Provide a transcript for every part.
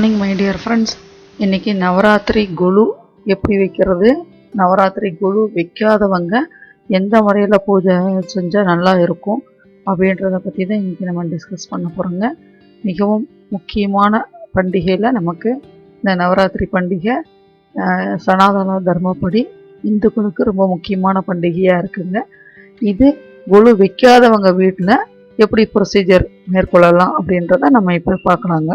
Morning my dear friends. இன்றைக்கி நவராத்திரி கொலு எப்படி வைக்கிறது, நவராத்திரி கொலு வைக்காதவங்க எந்த முறையில் பூஜை செஞ்சால் நல்லா இருக்கும் அப்படின்றத பற்றி தான் இன்றைக்கி நம்ம டிஸ்கஸ் பண்ண போகிறோங்க. மிகவும் முக்கியமான பண்டிகையில் நமக்கு இந்த நவராத்திரி பண்டிகை சனாதன தர்மப்படி இந்துக்களுக்கு ரொம்ப முக்கியமான பண்டிகையாக இருக்குங்க. இது கொலு வைக்காதவங்க வீட்டில் எப்படி ப்ரொசீஜர் மேற்கொள்ளலாம் அப்படின்றத நம்ம இப்போ பார்க்கலாங்க.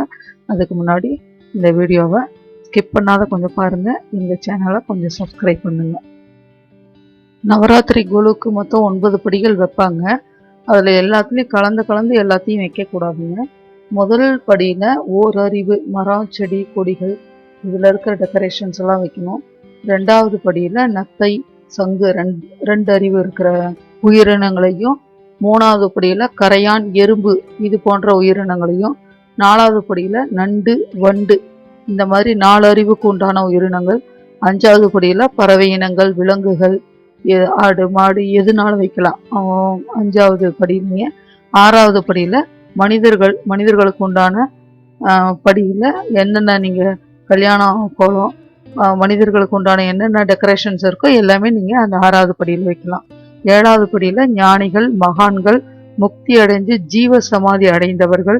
அதுக்கு முன்னாடி இந்த வீடியோவை ஸ்கிப் பண்ணாத கொஞ்சம் பாருங்கள், இந்த சேனலை கொஞ்சம் சப்ஸ்கிரைப் பண்ணுங்கள். நவராத்திரி கொலுக்கு மொத்தம் 9 படிகள் வைப்பாங்க. அதில் எல்லாத்துலேயும் கலந்து எல்லாத்தையும் வைக்கக்கூடாதுங்க. முதல் படியில் ஓரறிவு மரம் செடி கொடிகள் இதில் இருக்கிற டெக்கரேஷன்ஸ் எல்லாம் வைக்கணும். 2வது படியில் நத்தை சங்கு ரெண்டு அறிவு இருக்கிற உயிரினங்களையும், 3வது படியில் கரையான் எறும்பு இது போன்ற உயிரினங்களையும், 4வது படியில் நண்டு வண்டு இந்த மாதிரி 4 அறிவுக்கு உண்டான உயிரினங்கள், 5வது படியில் பறவை இனங்கள் விலங்குகள் ஆடு மாடு எதுனாலும் வைக்கலாம் 5வது படியிலேயே. 6வது படியில் மனிதர்களுக்கு உண்டான படியில் என்னென்ன நீங்கள் கல்யாணம் கோலம் மனிதர்களுக்கு உண்டான என்னென்ன டெக்கரேஷன்ஸ் இருக்கோ எல்லாமே நீங்கள் அந்த 6வது படியில் வைக்கலாம். 7வது படியில் ஞானிகள் மகான்கள் முக்தி அடைஞ்சு ஜீவ சமாதி அடைந்தவர்கள்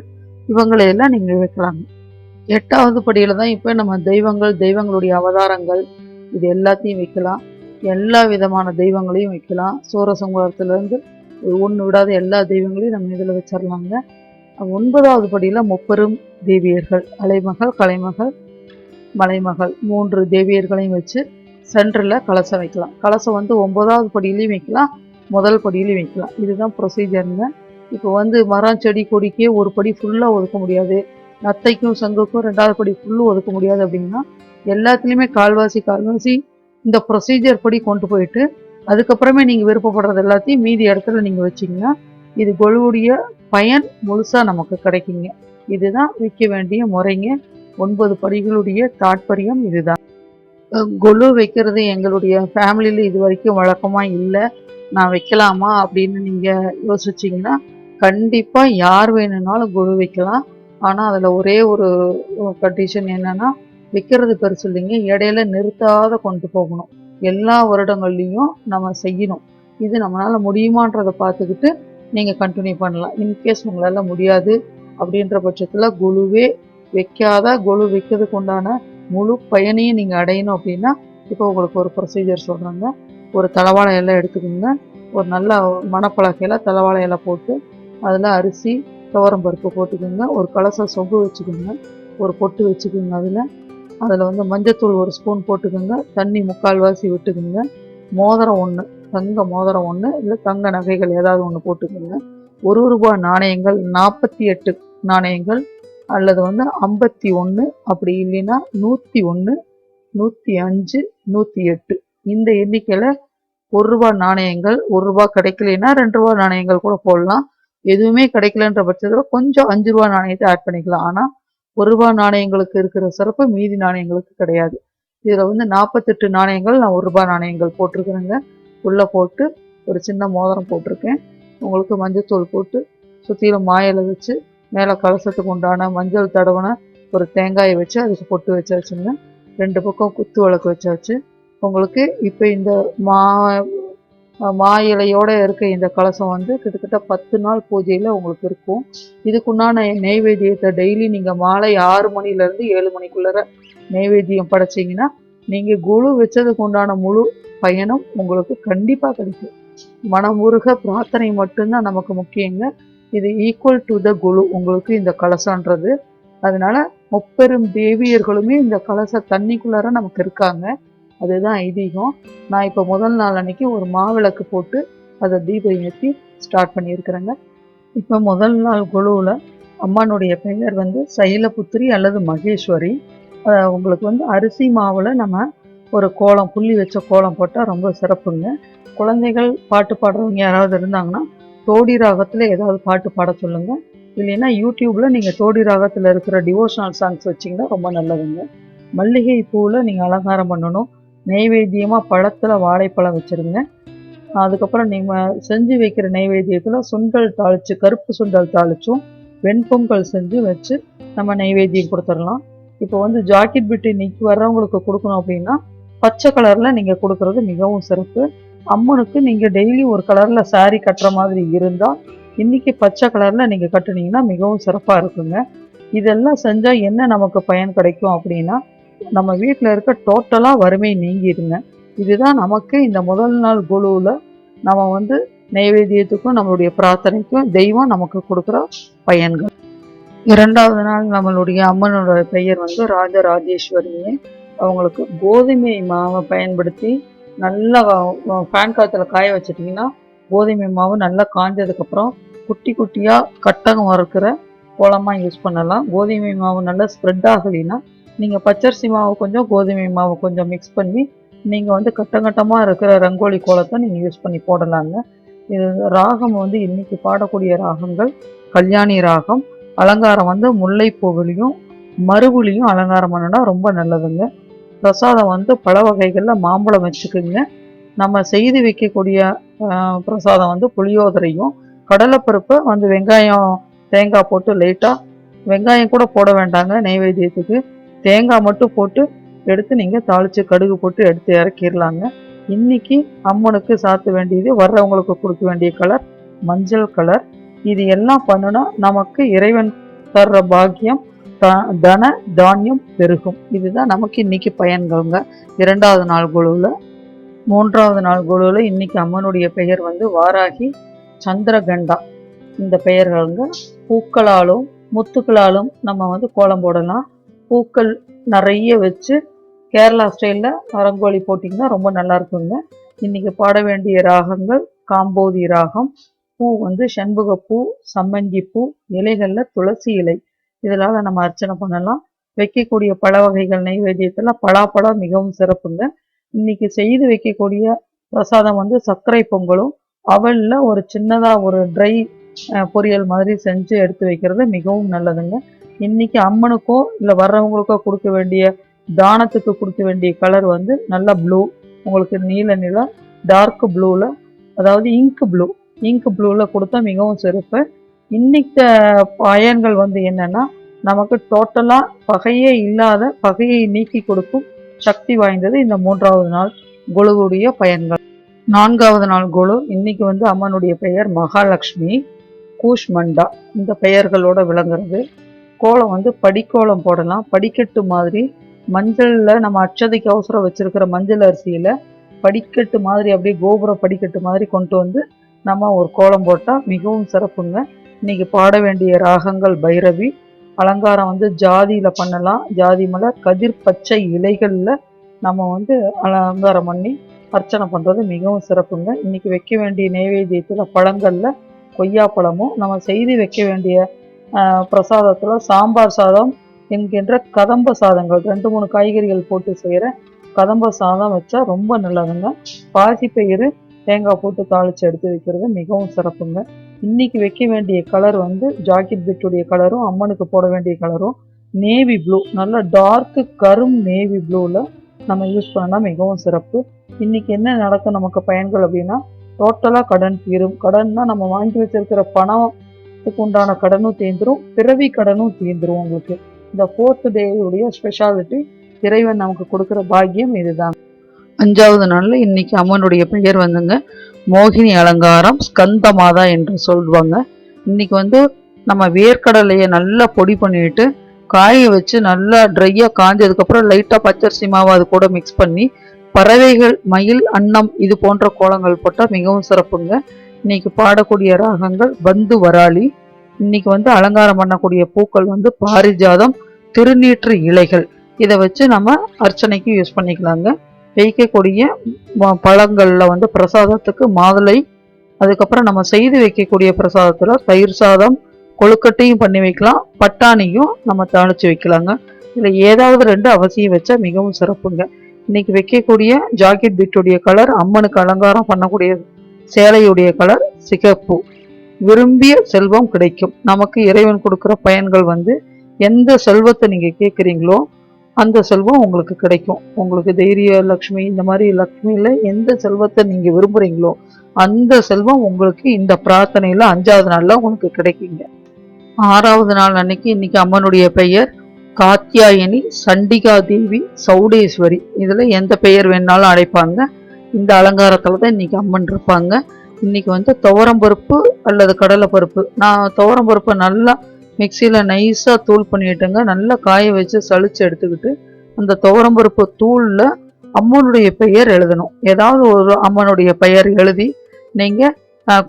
இவங்களையெல்லாம் நீங்கள் வைக்கலாங்க. 8வது படியில் தான் இப்போ நம்ம தெய்வங்களுடைய அவதாரங்கள் இது எல்லாத்தையும் வைக்கலாம். எல்லா விதமான தெய்வங்களையும் வைக்கலாம். சூரசம்ஹாரத்துலேருந்து ஒன்று விடாத எல்லா தெய்வங்களையும் நம்ம இதில் வச்சிடலாங்க. 9வது படியில் முப்பெரும் தேவியர்கள் அலைமகள் கலைமகள் மலைமகள் 3 தேவியர்களையும் வச்சு சென்டரில் கலசம் வைக்கலாம். கலசம் 9வது படியிலையும் வைக்கலாம், முதல் படியிலையும் வைக்கலாம். இதுதான் ப்ரொசீஜருங்க. இப்போ மரம் செடி கொடிக்கே ஒரு படி ஃபுல்லாக ஒதுக்க முடியாது, நத்தைக்கும் சங்குக்கும் 2வது படி ஃபுல்லும் ஒதுக்க முடியாது. அப்படின்னா எல்லாத்துலேயுமே கால்வாசி இந்த ப்ரொசீஜர் படி கொண்டு போயிட்டு அதுக்கப்புறமே நீங்கள் விருப்பப்படுறது எல்லாத்தையும் மீதி இடத்துல நீங்கள் வச்சிங்கன்னா இது கொலுவுடைய பயன் முழுசாக நமக்கு கிடைக்குங்க. இதுதான் வைக்க வேண்டிய முறைங்க. 9 படிகளுடைய தாற்பயம் இதுதான். கொலு வைக்கிறது எங்களுடைய ஃபேமிலியில் இது வரைக்கும் வழக்கமாக இல்லை. நான் வைக்கலாமா அப்படின்னு நீங்கள் யோசிச்சிங்கன்னா கண்டிப்பாக யார் வேணும்னாலும் கொலு வைக்கலாம். ஆனால் அதில் ஒரே ஒரு கண்டிஷன் என்னென்னா, வைக்கிறது பெருசு இல்லைங்க, இடையில நிறுத்தாத கொண்டு போகணும். எல்லா வருடங்கள்லேயும் நம்ம செய்யணும். இது நம்மளால் முடியுமான்றதை பார்த்துக்கிட்டு நீங்கள் கண்டினியூ பண்ணலாம். இன்கேஸ் உங்களால் முடியாது அப்படின்ற பட்சத்தில் கொலுவே வைக்காத கொலு வைக்கிறதுக்கு உண்டான முழு பயனையும் நீங்கள் அடையணும் அப்படின்னா இப்போ உங்களுக்கு ஒரு ப்ரொசீஜர் சொல்கிறாங்க. ஒரு தலவாழை இலை எடுத்துக்கோங்க. ஒரு நல்ல மணப்பலகையில் தலவாழை இலை போட்டு அதில் அரிசி துவரம் பருப்பு போட்டுக்கோங்க. ஒரு கலசம் சொம்பு வச்சுக்கோங்க, ஒரு பொட்டு வச்சுக்கோங்க. அதில் மஞ்சத்தூள் 1 ஸ்பூன் போட்டுக்கோங்க. தண்ணி 3/4 வாசி விட்டுக்கோங்க. மோதிரம் 1, தங்க மோதிரம் 1 இல்லை தங்க நகைகள் ஏதாவது ஒன்று போட்டுக்கோங்க. ₹1 நாணயங்கள் 48 நாணயங்கள் அல்லது 51 அப்படி இல்லைன்னா 101 105 108 இந்த எண்ணிக்கையில் ₹1 நாணயங்கள். ₹1 கிடைக்கலன்னா ₹2 நாணயங்கள் கூட போடலாம். எதுவுமே கிடைக்கலன்ற பட்சத்தில் கொஞ்சம் ₹5 நாணயத்தை ஆட் பண்ணிக்கலாம். ஆனால் ₹1 நாணயங்களுக்கு இருக்கிற சிறப்பு மீதி நாணயங்களுக்கு கிடையாது. இதில் 48 நாணயங்கள் நான் ₹1 நாணயங்கள் போட்டிருக்கிறேங்க. உள்ளே போட்டு ஒரு சின்ன மோதிரம் போட்டிருக்கேன். உங்களுக்கு மஞ்சத்தூள் போட்டு சுற்றிலும் மாயிலை வச்சு மேலே கலசத்துக்கு உண்டான மஞ்சள் தடவன ஒரு தேங்காயை வச்சு அதுக்கு பொட்டு வச்சாச்சுங்க. 2 பக்கம் குத்து விளக்கு வச்சாச்சு. உங்களுக்கு இப்போ இந்த மா இலையோடு இருக்க இந்த கலசம் கிட்டத்தட்ட 10 நாள் பூஜையில் உங்களுக்கு இருக்கும். இதுக்குண்டான நெய்வேத்தியத்தை டெய்லி நீங்கள் மாலை 6 மணிலேருந்து 7 மணிக்குள்ளே நெய்வேத்தியம் படைச்சிங்கன்னா நீங்கள் குழு வச்சதுக்கு உண்டான முழு பயனும் உங்களுக்கு கண்டிப்பாக கிடைக்கும். மனமுருக பிரார்த்தனை மட்டும்தான் நமக்கு முக்கியங்க. இது ஈக்குவல் டு த குழு உங்களுக்கு இந்த கலசன்றது. அதனால முப்பெரும் தேவியர்களுமே இந்த கலச தண்ணிக்குள்ளார நமக்கு இருக்காங்க. அதுதான் ஐதீகம். நான் இப்போ முதல் நாள் அன்னைக்கு ஒரு மாவிளக்கு போட்டு அதை தீபம் ஏற்றி ஸ்டார்ட் பண்ணியிருக்கிறேங்க. இப்போ முதல் நாள் குழுவில் அம்மானுடைய பெயர் சைலபுத்திரி அல்லது மகேஸ்வரி. உங்களுக்கு அரிசி மாவில் நம்ம ஒரு கோலம் புள்ளி வச்ச கோலம் போட்டால் ரொம்ப சிறப்புங்க. குழந்தைகள் பாட்டு பாடுறவங்க யாராவது இருந்தாங்கன்னா தோடி ராகத்தில் ஏதாவது பாட்டு பாட சொல்லுங்கள். இல்லைன்னா யூடியூப்பில் நீங்கள் தோடி ராகத்தில் இருக்கிற டிவோஷனல் சாங்ஸ் வச்சிங்கன்னா ரொம்ப நல்லதுங்க. மல்லிகை பூவில் நீங்கள் அலங்காரம் பண்ணணும். நெய்வேத்தியமாக பழத்தில் வாழைப்பழம் வச்சுருங்க. அதுக்கப்புறம் நீங்கள் செஞ்சு வைக்கிற நெய்வேத்தியத்தில் சுண்டல் தாளித்து கருப்பு சுண்டல் தாளித்தும் வெண்பொங்கல் செஞ்சு வச்சு நம்ம நெய்வேத்தியம் கொடுத்துடலாம். இப்போ வந்து ஜாக்கெட் பிட் இன்னைக்கு வர்றவங்களுக்கு கொடுக்கணும் அப்படின்னா பச்சை கலர்ல நீங்க கொடுக்கறது மிகவும் சிறப்பு. அம்மனுக்கு நீங்க டெய்லி ஒரு கலர்ல saree கட்டுற மாதிரி இருந்தா இன்னைக்கு பச்சை கலர்ல நீங்க கட்டுனீங்கன்னா மிகவும் சிறப்பா இருக்குங்க. இதெல்லாம் செஞ்சா என்ன நமக்கு பயன் கிடைக்கும் அப்படின்னா நம்ம வீட்டில் இருக்க டோட்டலா வறுமை நீங்கிடுங்க. இதுதான் நமக்கு இந்த முதல் நாள் குழுவில் நம்ம வந்து நைவேத்தியத்துக்கும் நம்மளுடைய பிரார்த்தனைக்கும் தெய்வம் நமக்கு கொடுக்குற பயன்கள். இரண்டாவது நாள் நம்மளுடைய அம்மனோட பெயர் வந்து ராஜராஜேஸ்வரியே. அவங்களுக்கு கோதுமை மாவை பயன்படுத்தி நல்லா ஃபேன் காற்றுல காய வச்சிட்டிங்கன்னா கோதுமை மாவு நல்லா காஞ்சதுக்கப்புறம் குட்டி குட்டியாக கட்டகம் வறுக்கிற கோலமாக யூஸ் பண்ணலாம். கோதுமை மாவு நல்லா ஸ்ப்ரெட் ஆகலைன்னா நீங்கள் பச்சரிசி மாவு கொஞ்சம் கோதுமை மாவு கொஞ்சம் மிக்ஸ் பண்ணி நீங்கள் வந்து கட்டங்கட்டமாக இருக்கிற ரங்கோலி கோலத்தை நீங்கள் யூஸ் பண்ணி போடலாங்க. இது ராகம் வந்து இன்னைக்கு பாடக்கூடிய ராகங்கள் கல்யாணி ராகம். அலங்காரம் வந்து முல்லைப்பூவிலையும் மறுபுலியும் அலங்காரம் பண்ணினா ரொம்ப நல்லதுங்க. பிரசாதம் வந்து பல வகைகளில் மாம்பழம் வச்சுக்குங்க. நம்ம செய்து வைக்கக்கூடிய பிரசாதம் வந்து புளியோதரையும் கடலைப்பருப்பை வந்து வெங்காயம் தேங்காய் போட்டு லைட்டாக வெங்காயம் கூட போட வேண்டாங்க நைவேத்தியத்துக்கு, தேங்காய் மட்டும் போட்டு எடுத்து நீங்கள் தாளித்து கடுகு போட்டு எடுத்து இறக்கிடலாங்க. இன்னைக்கு அம்மனுக்கு சாத்த வேண்டியது வர்றவங்களுக்கு கொடுக்க வேண்டிய கலர் மஞ்சள் கலர். இது எல்லாம் பண்ணுனா நமக்கு இறைவன் தர்ற பாக்கியம் தன தானியம் பெருகும். இதுதான் நமக்கு இன்னைக்கு பயன்கள்ங்க. இரண்டாவது நாள் குழுவில். மூன்றாவது நாள் குழுவில் இன்னைக்கு அம்மனுடைய பெயர் வந்து வாராகி சந்திரகண்டா. இந்த பெயர்களுங்க பூக்களாலும் முத்துக்களாலும் நம்ம வந்து கோலம் போடலாம். பூக்கள் நிறைய வச்சு கேரளா ஸ்டைலில் ரங்கோலி போட்டிங்கன்னா ரொம்ப நல்லா இருக்குங்க. இன்னைக்கு பாட வேண்டிய ராகங்கள் காம்போதி ராகம். பூ வந்து செண்பகப்பூ, சம்மங்கி பூ, இலைகளில் துளசி இலை, இதனால் நம்ம அர்ச்சனை பண்ணலாம். வைக்கக்கூடிய பழ வகைகள் நைவேத்தியத்தில் பலாப்பழம் மிகவும் சிறப்புங்க. இன்னைக்கு செய்து வைக்கக்கூடிய பிரசாதம் வந்து சர்க்கரை பொங்கலும் அவலில் ஒரு சின்னதாக ஒரு ட்ரை பொரியல் மாதிரி செஞ்சு எடுத்து வைக்கிறது மிகவும் நல்லதுங்க. இன்னைக்கு அம்மனுக்கோ இல்லை வர்றவங்களுக்கோ கொடுக்க வேண்டிய தானத்துக்கு கொடுக்க வேண்டிய கலர் வந்து நல்ல ப்ளூ, உங்களுக்கு நீல நிலம் டார்க் ப்ளூவில், அதாவது இங்க் ப்ளூவில் கொடுத்தா மிகவும் சிறப்பு. இன்னைக்கு பயன்கள் வந்து என்னன்னா நமக்கு டோட்டலாக பகையே இல்லாத பகையை நீக்கி கொடுக்கும் சக்தி வாய்ந்தது இந்த மூன்றாவது நாள் குழுவுடைய பயன்கள். நான்காவது நாள் குழு இன்னைக்கு வந்து அம்மனுடைய பெயர் மகாலட்சுமி கூஷ்மண்டா. இந்த பெயர்களோட விளங்குறது. கோலம் வந்து படிக்கோலம் போடலாம். படிக்கட்டு மாதிரி மஞ்சளில் நம்ம அட்சதைக்கு அவசரம் வச்சிருக்கிற மஞ்சள் அரிசியில் படிக்கட்டு மாதிரி அப்படியே கோபுர படிக்கட்டு மாதிரி கொண்டு வந்து நம்ம ஒரு கோலம் போட்டால் மிகவும் சிறப்புங்க. இன்னைக்கு பாட வேண்டிய ராகங்கள் பைரவி. அலங்காரம் வந்து ஜாதியில் பண்ணலாம். ஜாதி மலர் கதிர் பச்சை இலைகளில் நம்ம வந்து அலங்காரம் பண்ணி அர்ச்சனை பண்ணுறது மிகவும் சிறப்புங்க. இன்னைக்கு வைக்க வேண்டிய நைவேத்தியத்தில் பழங்களில் கொய்யாப்பழமும் நம்ம செய்து வைக்க வேண்டிய பிரசாதத்தில் சாம்பார் சாதம் என்கின்ற கதம்ப சாதங்கள் 2-3 காய்கறிகள் போட்டு செய்கிற கதம்ப சாதம் வச்சா ரொம்ப நல்லதுங்க. பாசிப்பயிறு தேங்காய் போட்டு தாளித்து எடுத்து வைக்கிறது மிகவும் சிறப்புங்க. இன்னைக்கு வைக்க வேண்டிய கலர் வந்து ஜாக்கெட் பிட்டுடைய கலரும் அம்மனுக்கு போட வேண்டிய கலரும் நேவி ப்ளூ, நல்ல டார்க்கு கரும் நேவி ப்ளூவில் நம்ம யூஸ் பண்ணால் மிகவும் சிறப்பு. இன்னைக்கு என்ன நடக்கும் நமக்கு பயன்கள் அப்படின்னா டோட்டலாக கடன் தீரும். கடன்னா நம்ம வாங்கி வச்சிருக்கிற பணத்துக்கு உண்டான கடனும் தீர்ந்துடும், பிறவி கடனும் தீர்ந்துடும். உங்களுக்கு இந்த 4th டேயுடைய ஸ்பெஷாலிட்டி இறைவன் நமக்கு கொடுக்குற பாக்கியம் இதுதான். 5வது நாளில் இன்னைக்கு அம்மனுடைய பெயர் வந்துங்க மோகினி அலங்காரம் ஸ்கந்த மாதா என்று சொல்லுவாங்க. இன்னைக்கு வந்து நம்ம வேர்க்கடலையை நல்லா பொடி பண்ணிட்டு காய வச்சு நல்லா ட்ரையாக காஞ்சதுக்கப்புறம் லைட்டாக பச்சரிசி மாவு அது கூட மிக்ஸ் பண்ணி பறவைகள் மயில் அன்னம் இது போன்ற கோலங்கள் போட்டால் மிகவும் சிறப்புங்க. இன்னைக்கு பாடக்கூடிய ராகங்கள் பந்து வராளி. இன்னைக்கு வந்து அலங்காரம் பண்ணக்கூடிய பூக்கள் வந்து பாரிஜாதம், திருநீற்று இலைகள், இதை வச்சு நம்ம அர்ச்சனைக்கு யூஸ் பண்ணிக்கலாங்க. வைக்கக்கூடிய பழங்களில் வந்து பிரசாதத்துக்கு மாதுளை, அதுக்கப்புறம் நம்ம செய்து வைக்கக்கூடிய பிரசாதத்தில் தயிர் சாதம் கொழுக்கட்டையும் பண்ணி வைக்கலாம், பட்டாணியும் நம்ம தாளித்து வைக்கலாங்க. இதில் ஏதாவது 2 அவசியம் வச்சா மிகவும் சிறப்புங்க. இன்னைக்கு வைக்கக்கூடிய ஜாக்கெட் பிட்டுடைய கலர் அம்மனுக்கு அலங்காரம் பண்ணக்கூடிய சேலையுடைய கலர் சிகப்பு. விரும்பிய செல்வம் கிடைக்கும். நமக்கு இறைவன் கொடுக்குற பயன்கள் வந்து எந்த செல்வத்தை நீங்கள் கேட்குறீங்களோ அந்த செல்வம் உங்களுக்கு கிடைக்கும். உங்களுக்கு தைரிய லக்ஷ்மி இந்த மாதிரி லக்ஷ்மியில் எந்த செல்வத்தை நீங்கள் விரும்புகிறீங்களோ அந்த செல்வம் உங்களுக்கு இந்த பிரார்த்தனையில் 5வது நாளில் உங்களுக்கு கிடைக்குங்க. 6வது நாள் அன்னைக்கு இன்னைக்கு அம்மனுடைய பெயர் காத்தியாயனி, சண்டிகா தேவி, சௌடேஸ்வரி, இதுல எந்த பெயர் வேணாலும் அழைப்பாங்க. இந்த அலங்காரத்துல தான் இன்னைக்கு அம்மன் இருப்பாங்க. இன்னைக்கு வந்து துவரம் பருப்பு அல்லது கடலை பருப்பு, நான் துவரம் பருப்பை நல்லா மிக்சியில நைஸா தூள் பண்ணிட்டுங்க, நல்லா காய வச்சு சளிச்சு எடுத்துக்கிட்டு அந்த துவரம் பருப்பு தூள்ல அம்மனுடைய பெயர் எழுதணும். ஏதாவது ஒரு அம்மனுடைய பெயர் எழுதி நீங்க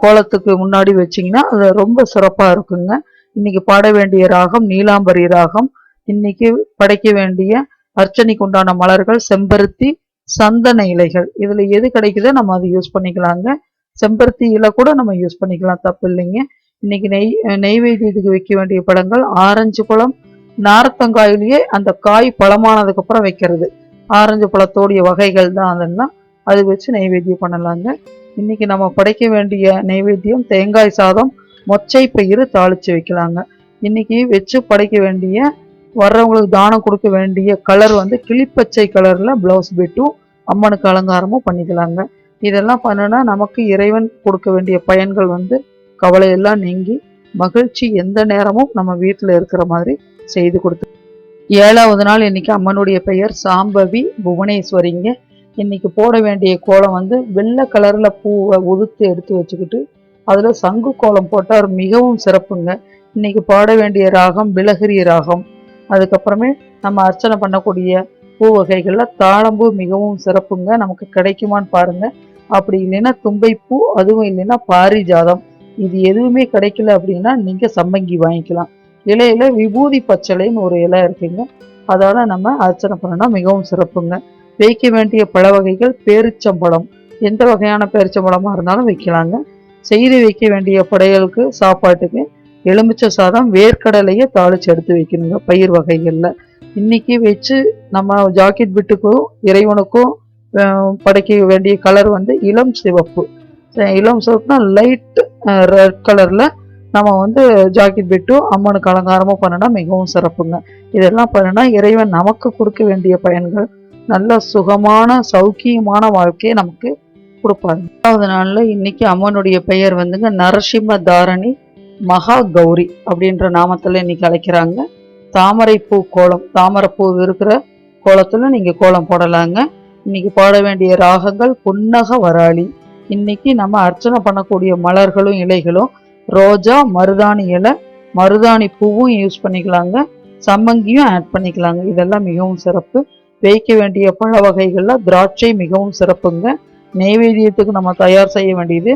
கோலத்துக்கு முன்னாடி வச்சிங்கன்னா அது ரொம்ப சிறப்பா இருக்குங்க. இன்னைக்கு பாட வேண்டிய ராகம் நீலாம்பரி ராகம். இன்னைக்கு படைக்க வேண்டிய அர்ச்சனைக்கு உண்டான மலர்கள் செம்பருத்தி, சந்தன இலைகள். இதுல எது கிடைக்குதோ நம்ம அதை யூஸ் பண்ணிக்கலாங்க. செம்பருத்தி இலை கூட நம்ம யூஸ் பண்ணிக்கலாம், தப்பு இல்லைங்க. இன்னைக்கு நெய்வேத்தியத்துக்கு வைக்க வேண்டிய பழங்கள் ஆரஞ்சு பழம், நார்த்தங்காயிலேயே அந்த காய் பழமானதுக்கு அப்புறம் வைக்கிறது ஆரஞ்சு பழத்தோடைய வகைகள் தான். அதெல்லாம் அது வச்சு நெய்வேத்தியம் பண்ணலாங்க. இன்னைக்கு நம்ம படைக்க வேண்டிய நெய்வேத்தியம் தேங்காய் சாதம், மொச்சை பயிறு தாளிச்சு வைக்கலாங்க. இன்னைக்கு வச்சு படைக்க வேண்டிய வர்றவங்களுக்கு தானம் கொடுக்க வேண்டிய கலர் வந்து கிளிப்பச்சை கலர்ல பிளவுஸ் பிட்டும் அம்மனுக்கு அலங்காரமும் பண்ணிக்கலாங்க. இதெல்லாம் பண்ணுனா நமக்கு இறைவன் கொடுக்க வேண்டிய பயன்கள் வந்து கவலையெல்லாம் நீங்கி மகிழ்ச்சி எந்த நேரமும் நம்ம வீட்டில் இருக்கிற மாதிரி செய்து கொடுத்து. 7வது நாள் இன்னைக்கு அம்மனுடைய பெயர் சாம்பவி புவனேஸ்வரிங்க. இன்னைக்கு போட வேண்டிய கோலம் வந்து வெள்ளை கலர்ல பூவை உதுத்து எடுத்து வச்சுக்கிட்டு அதுல சங்கு கோலம் போட்டால் மிகவும் சிறப்புங்க. இன்னைக்கு பாட வேண்டிய ராகம் பிலஹரி ராகம். அதுக்கப்புறமே நம்ம அர்ச்சனை பண்ணக்கூடிய பூ வகைகள்ல தாழம்பூ மிகவும் சிறப்புங்க. நமக்கு கிடைக்குமான்னு பாருங்க. அப்படி இல்லைன்னா தும்பைப்பூ, அதுவும் இல்லைன்னா பாரிஜாதம். இது எதுவுமே கிடைக்கல அப்படின்னா நீங்க சம்பங்கி வாங்கிக்கலாம். இலையில விபூதி பச்சளைன்னு ஒரு இலை இருக்குங்க, அதோட நம்ம அர்ச்சனை பண்ணனா மிகவும் சிறப்புங்க. வைக்க வேண்டிய பழ வகைகள் பேரிச்சம்பழம், எந்த வகையான பேரிச்சம்பழமா இருந்தாலும் வைக்கலாங்க. செய்து வைக்க வேண்டிய படையலுக்கு சாப்பாட்டுக்கு எலுமிச்சை சாதம், வேர்க்கடலையை தாளிச்சு எடுத்து வைக்கணுங்க பயிர் வகைகள்ல. இன்னைக்கு வச்சு நம்ம ஜாக்கெட் பிட்டுக்கும் இறைவனுக்கும் படைக்க வேண்டிய கலர் வந்து இளம் சிவப்பு. இளம் சிவப்புனா லைட் ரெட் கலர்ல நம்ம வந்து ஜாக்கெட் பிட்டும் அம்மனுக்கு அலங்காரமும் பண்ணனா மிகவும் சிறப்புங்க. இதெல்லாம் பண்ணுனா இறைவன் நமக்கு கொடுக்க வேண்டிய பயன்கள் நல்ல சுகமான சௌக்கியமான வாழ்க்கையை நமக்கு கொடுப்பாங்க. 7வது நாள்ல இன்னைக்கு அம்மனுடைய பெயர் வந்துங்க நரசிம்ம தாரணி மகா கௌரி அப்படின்ற நாமத்துல இன்னைக்கு அழைக்கிறாங்க. தாமரைப்பூ கோலம், தாமரைப்பூ இருக்கிற கோலத்துல நீங்க கோலம் போடலாங்க. இன்னைக்கு பாட வேண்டிய ராகங்கள் புன்னக வராளி. இன்னைக்கு நம்ம அர்ச்சனை பண்ணக்கூடிய மலர்களும் இலைகளும் ரோஜா, மருதாணி இலை, மருதாணி பூவும் யூஸ் பண்ணிக்கலாங்க, சம்மங்கியும் ஆட் பண்ணிக்கலாங்க. இதெல்லாம் மிகவும் சிறப்பு. வைக்க வேண்டிய பழ வகைகள்ல திராட்சை மிகவும் சிறப்புங்க. நெய்வேத்தியத்துக்கு நம்ம தயார் செய்ய வேண்டியது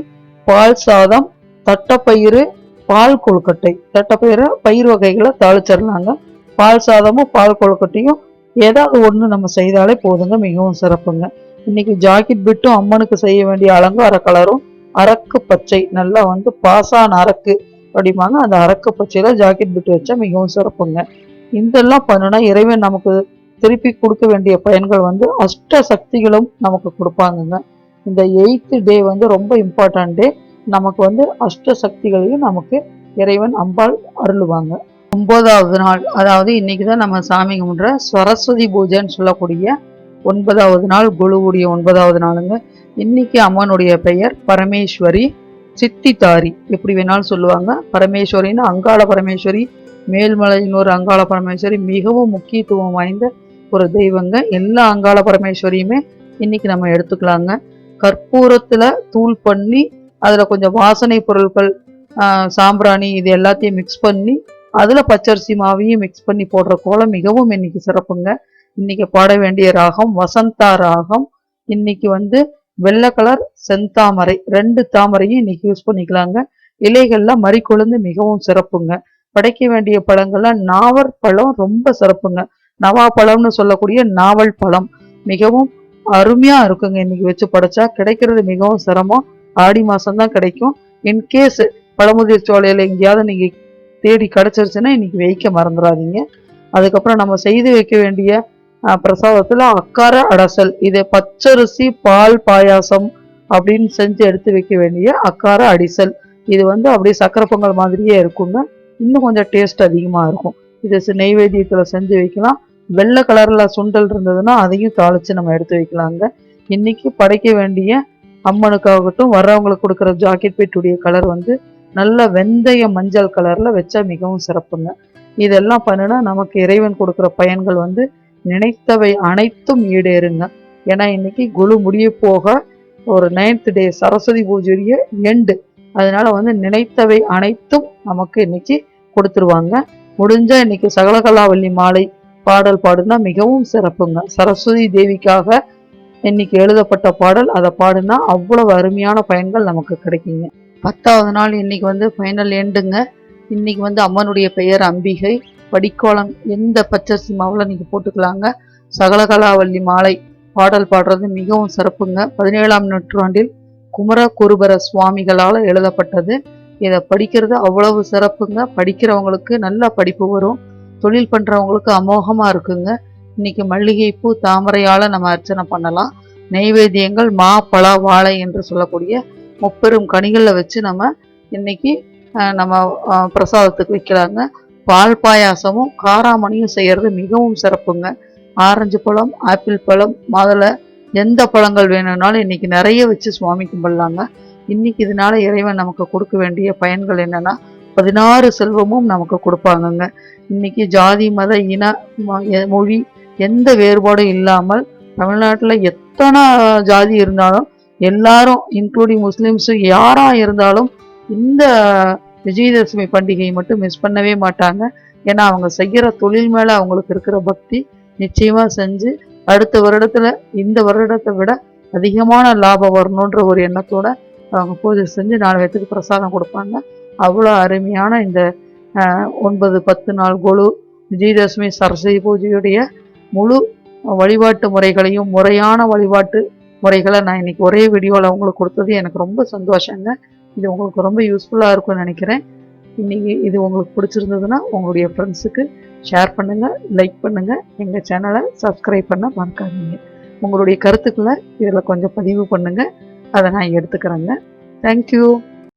பால் சாதம், தட்டைப்பயிறு, பால் கொழுக்கட்டை. தட்டைப்பயிறு பயிர் வகைகளை தாளிச்சிடலாங்க. பால் சாதமும் பால் கொழுக்கட்டையும் ஏதாவது ஒன்று நம்ம செய்தாலே போதுங்க, மிகவும் சிறப்புங்க. இன்னைக்கு ஜாக்கெட் பிட்டும் அம்மனுக்கு செய்ய வேண்டிய அலங்கார கலரும் அரக்கு பச்சை, நல்லா வந்து பாசான அரக்கு அப்படிம்பாங்க, அந்த அரக்கு பச்சையில ஜாக்கெட் பிட்டு வச்சா மிகவும் சிறப்புங்க. இதெல்லாம் பண்ணுனா இறைவன் நமக்கு திருப்பி கொடுக்க வேண்டிய பயன்கள் வந்து அஷ்ட சக்திகளும் நமக்கு கொடுப்பாங்கங்க. இந்த 8th டே வந்து ரொம்ப இம்பார்ட்டன்ட் டே. நமக்கு வந்து அஷ்ட சக்திகளையும் நமக்கு இறைவன் அம்பாள் அருளுவாங்க. 9வது நாள், அதாவது இன்னைக்கு தான் நம்ம சாமி கும்பிட்ற சரஸ்வதி பூஜைன்னு சொல்லக்கூடிய 9வது நாள், குழுவுடைய 9வது நாளுங்க. இன்னைக்கு அம்மனுடைய பெயர் பரமேஸ்வரி சித்திதாரி, எப்படி வேணாலும் சொல்லுவாங்க. பரமேஸ்வரின்னு அங்காள பரமேஸ்வரி, மேல்மலையினூர் அங்காள பரமேஸ்வரி மிகவும் முக்கியத்துவம் வாய்ந்த ஒரு தெய்வங்க. எல்லா அங்காள பரமேஸ்வரியுமே இன்னைக்கு நம்ம எடுத்துக்கலாங்க. கற்பூரத்துல தூள் பண்ணி அதுல கொஞ்சம் வாசனை பொருட்கள், சாம்பிராணி, இது எல்லாத்தையும் மிக்ஸ் பண்ணி அதுல பச்சரிசி மாவையும் மிக்ஸ் பண்ணி போடுற கோலம் மிகவும் இன்னைக்கு சிறப்புங்க. இன்னைக்கு பாட வேண்டிய ராகம் வசந்தா ராகம். இன்னைக்கு வந்து வெள்ளை கலர் செந்தாமரை, 2 தாமரையும் இன்னைக்கு யூஸ் பண்ணிக்கலாங்க. இலைகள்ல மறிக்கொழுந்து மிகவும் சிறப்புங்க. படைக்க வேண்டிய பழங்கள்ல நாவல் பழம் ரொம்ப சிறப்புங்க. நவா பழம்னு சொல்லக்கூடிய நாவல் பழம் மிகவும் அருமையா இருக்குங்க. இன்னைக்கு வச்சு படைச்சா கிடைக்கிறது மிகவும் சிரமம். ஆடி மாசம் தான் கிடைக்கும். இன்கேஸ் பழமுதிர் சோலையில எங்கேயாவது நீங்க தேடி கிடைச்சிருச்சுன்னா இன்னைக்கு வைக்க மறந்துடாதீங்க. அதுக்கப்புறம் நம்ம செய்து வைக்க வேண்டிய பிரசாதத்துல அக்கார அடசல், இது பச்சரிசி பால் பாயாசம் அப்படின்னு செஞ்சு எடுத்து வைக்க வேண்டிய அக்கார அடிசல். இது வந்து அப்படியே சக்கரை பொங்கல் மாதிரியே இருக்குங்க, இன்னும் கொஞ்சம் டேஸ்ட் அதிகமா இருக்கும். இது நெய்வேத்தியத்துல செஞ்சு வைக்கலாம். வெள்ளை கலர்ல சுண்டல் இருந்ததுன்னா அதையும் தாளிச்சு நம்ம எடுத்து வைக்கலாங்க. இன்னைக்கு படைக்க வேண்டிய அம்மனுக்காகட்டும் வர்றவங்களுக்கு கொடுக்குற ஜாக்கெட் பீட்டுடைய கலர் வந்து நல்ல வெந்தய மஞ்சள் கலர்ல வச்சா மிகவும் சிறப்புங்க. இதெல்லாம் பண்ணுனா நமக்கு இறைவன் கொடுக்குற பயன்கள் வந்து நினைத்தவை அனைத்தும் ஈடேறுங்க. ஏன்னா இன்னைக்கு குழு முடிய போக ஒரு 9th டே சரஸ்வதி பூஜைய எண்டு. அதனால வந்து நினைத்தவை அனைத்தும் நமக்கு இன்னைக்கு கொடுத்துருவாங்க. முடிஞ்சா இன்னைக்கு சகலகலாவல்லி மாலை பாடல் பாடுனா மிகவும் சிறப்புங்க. சரஸ்வதி தேவிக்காக இன்னைக்கு எழுதப்பட்ட பாடல், அதை பாடுனா அவ்வளவு அருமையான பயன்கள் நமக்கு கிடைக்குங்க. 10வது நாள் இன்னைக்கு வந்து ஃபைனல் எண்டுங்க. இன்னைக்கு வந்து அம்மனுடைய பெயர் அம்பிகை. படிக்கோலம் எந்த பச்சரிசி மாவுல நீங்க போட்டுக்கலாங்க. சகலகலாவல்லி மாலை பாடல் பாடுறது மிகவும் சிறப்புங்க. 17ஆம் நூற்றாண்டில் குமரகுருபர சுவாமிகளால் எழுதப்பட்டது. இதை படிக்கிறது அவ்வளவு சிறப்புங்க. படிக்கிறவங்களுக்கு நல்ல படிப்பு வரும். தொழில் பண்றவங்களுக்கு அமோகமா இருக்குங்க. இன்னைக்கு மல்லிகைப்பூ தாமரையால நம்ம அர்ச்சனை பண்ணலாம். நெய்வேத்தியங்கள் மா பழ வாழை என்று சொல்லக்கூடிய முப்பெரும் கனிகளில் வச்சு நம்ம இன்னைக்கு நம்ம பிரசாதத்துக்கு வைக்கலாங்க. பால் பாயாசமும் காராமணியும் செய்யறது மிகவும் சிறப்புங்க. ஆரஞ்சு பழம், ஆப்பிள் பழம், மாதுளை எந்த பழங்கள் வேணும்னாலும் இன்னைக்கு நிறைய வச்சு சுவாமி கும்பிடலாங்க. இன்னைக்கு இதனால இறைவன் நமக்கு கொடுக்க வேண்டிய பயன்கள் என்னன்னா 16 செல்வமும் நமக்கு கொடுப்பாங்கங்க. இன்னைக்கு ஜாதி மத இன மொழி எந்த வேறுபாடும் இல்லாமல் தமிழ்நாட்டில் எத்தனை ஜாதி இருந்தாலும் எல்லாரும் இன்க்ளூடிங் முஸ்லிம்ஸ் யாரா இருந்தாலும் இந்த விஜயதசமி பண்டிகையை மட்டும் மிஸ் பண்ணவே மாட்டாங்க. ஏன்னா அவங்க செய்கிற தொழில் மேல அவங்களுக்கு இருக்கிற பக்தி நிச்சயமா செஞ்சு அடுத்த வருடத்துல இந்த வருடத்தை விட அதிகமான லாபம் வரணுன்ற ஒரு எண்ணத்தோட அவங்க பூஜை செஞ்சு 4 பேத்துக்கு பிரசாதம் கொடுப்பாங்க. அவ்வளோ அருமையான இந்த 9-10 நாள் கொலு விஜயதசமி சரஸ்வதி பூஜையுடைய முழு வழிபாட்டு முறைகளையும் முறையான வழிபாட்டு முறைகளை நான் இன்னைக்கு ஒரே வீடியோவில் உங்களுக்கு கொடுத்தது எனக்கு ரொம்ப சந்தோஷங்க. இது உங்களுக்கு ரொம்ப யூஸ்ஃபுல்லாக இருக்கும்னு நினைக்கிறேன். இன்னைக்கு இது உங்களுக்கு பிடிச்சிருந்ததுன்னா உங்களுடைய ஃப்ரெண்ட்ஸுக்கு ஷேர் பண்ணுங்கள், லைக் பண்ணுங்கள், எங்கள் சேனலை சப்ஸ்கிரைப் பண்ண மறக்காதீங்க. உங்களுடைய கருத்துக்களை இதில் கொஞ்சம் பதிவு பண்ணுங்கள், அதை நான் எடுத்துக்கிறேங்க. தேங்க்யூ.